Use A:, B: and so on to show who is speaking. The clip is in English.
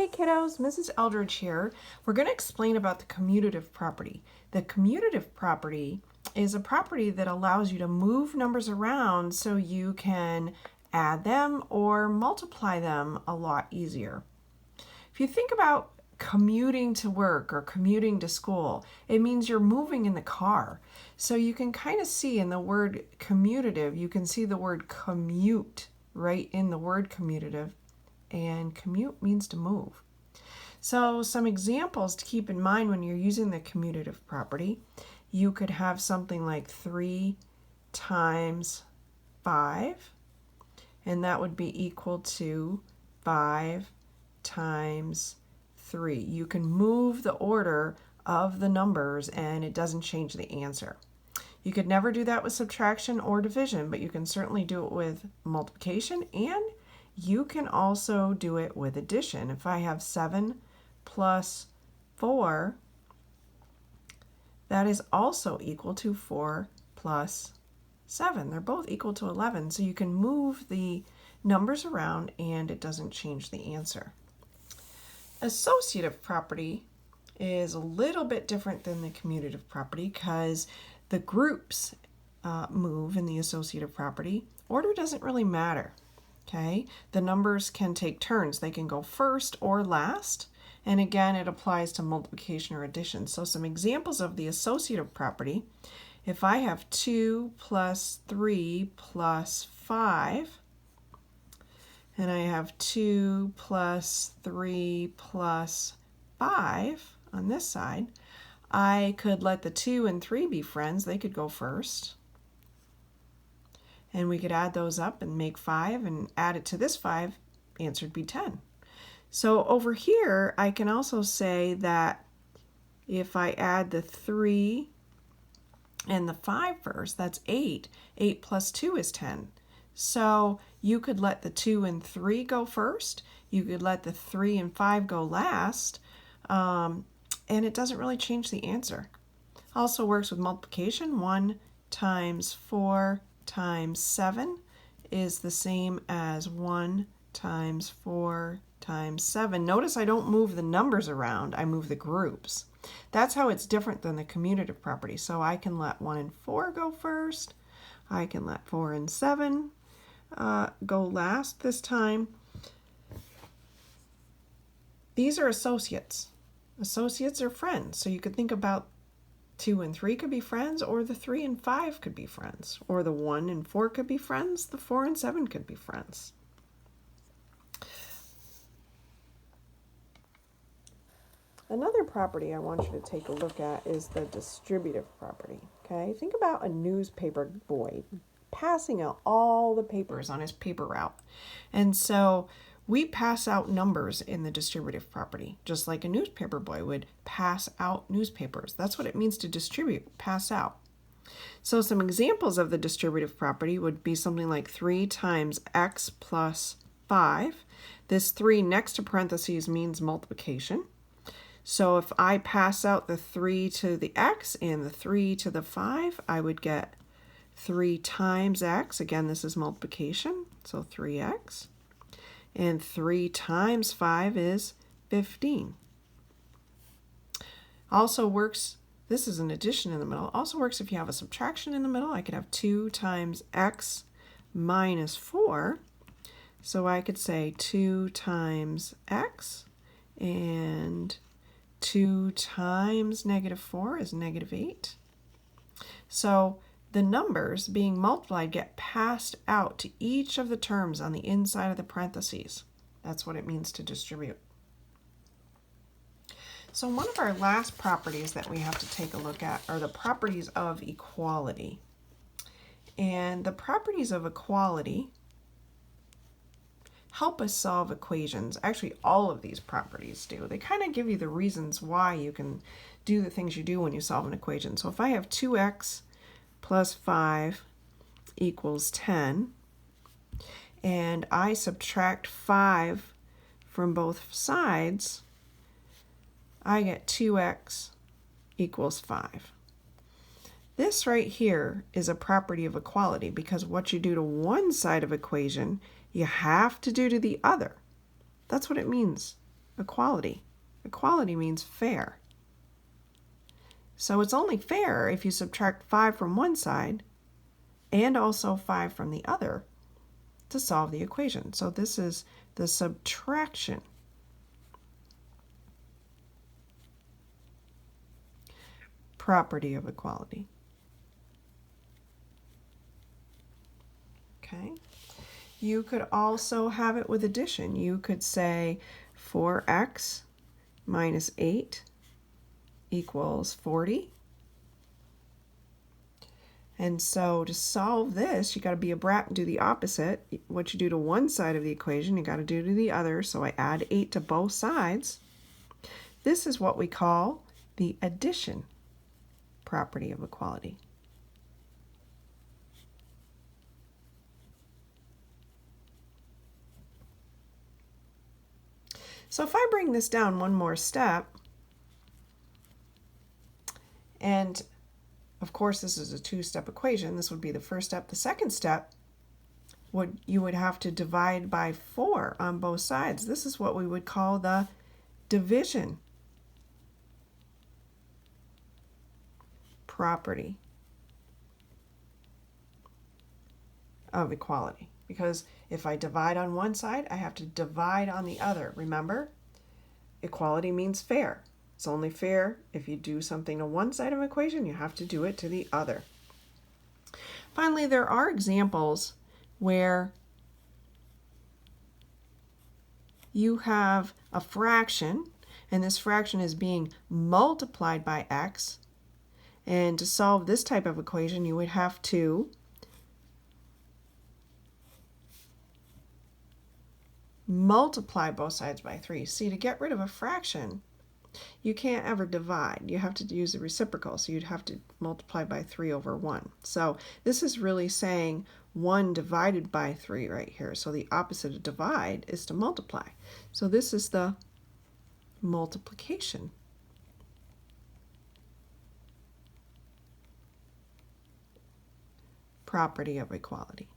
A: Hey kiddos, Mrs. Eldridge here. We're going to explain about the commutative property. The commutative property is a property that allows you to move numbers around so you can add them or multiply them a lot easier. If you think about commuting to work or commuting to school, it means you're moving in the car. So you can kind of see in the word commutative, you can see the word commute right in the word commutative. And commute means to move. So some examples to keep in mind when you're using the commutative property, you could have something like 3 times 5, and that would be equal to 5 times 3. You can move the order of the numbers and it doesn't change the answer. You could never do that with subtraction or division, but you can certainly do it with multiplication, and you can also do it with addition. If I have 7 plus 4, that is also equal to 4 plus 7. They're both equal to 11, so you can move the numbers around and it doesn't change the answer. Associative property is a little bit different than the commutative property because the groups move in the associative property. Order doesn't really matter. Okay, the numbers can take turns. They can go first or last. And again, it applies to multiplication or addition. So some examples of the associative property. If I have 2 plus 3 plus 5, and I have 2 plus 3 plus 5 on this side, I could let the 2 and 3 be friends. They could go first. And we could add those up and make 5 and add it to this 5, answer would be 10. So over here, I can also say that if I add the 3 and the 5 first, that's 8. 8 plus 2 is 10. So you could let the 2 and 3 go first. You could let the 3 and 5 go last. And it doesn't really change the answer. Also works with multiplication. 1 times 4 times 7 is the same as 1 times 4 times 7. Notice I don't move the numbers around, I move the groups. That's how it's different than the commutative property. So I can let 1 and 4 go first. I can let 4 and 7 go last this time. These are associates. Associates are friends. So you could think about 2 and 3 could be friends, or the 3 and 5 could be friends, or the 1 and 4 could be friends, the 4 and 7 could be friends. Another property I want you to take a look at is the distributive property. Okay, think about a newspaper boy passing out all the papers on his paper route. And so we pass out numbers in the distributive property, just like a newspaper boy would pass out newspapers. That's what it means to distribute, pass out. So some examples of the distributive property would be something like 3 times x plus 5. This 3 next to parentheses means multiplication. So if I pass out the 3 to the x and the 3 to the 5, I would get 3 times x. Again, this is multiplication, so 3x. And 3 times 5 is 15. Also works, this is an addition in the middle, also works if you have a subtraction in the middle. I could have 2 times x minus 4. So I could say 2 times x, and 2 times negative 4 is negative 8. So the numbers being multiplied get passed out to each of the terms on the inside of the parentheses. That's what it means to distribute. So one of our last properties that we have to take a look at are the properties of equality. And the properties of equality help us solve equations. Actually, all of these properties do. They kind of give you the reasons why you can do the things you do when you solve an equation. So if I have 2x plus 5 equals 10, and I subtract 5 from both sides, I get 2x equals 5. This right here is a property of equality because what you do to one side of equation, you have to do to the other. That's what it means. equality. Equality means fair. So it's only fair if you subtract 5 from one side and also 5 from the other to solve the equation. So this is the subtraction property of equality. Okay. You could also have it with addition. You could say 4x minus 8 equals 40. And so to solve this, you got to be a brat and do the opposite. What you do to one side of the equation, you got to do to the other. So I add 8 to both sides. This is what we call the addition property of equality. So if I bring this down one more step, and of course this is a two-step equation, this would be the first step. The second step, you would have to divide by 4 on both sides. This is what we would call the division property of equality. Because if I divide on one side, I have to divide on the other. Remember, equality means fair. It's only fair if you do something to one side of an equation, you have to do it to the other. Finally, there are examples where you have a fraction, and this fraction is being multiplied by x. And to solve this type of equation, you would have to multiply both sides by 3. See, to get rid of a fraction, you can't ever divide. You have to use a reciprocal, so you'd have to multiply by 3 over 1. So this is really saying 1 divided by 3 right here. So the opposite of divide is to multiply. So this is the multiplication property of equality.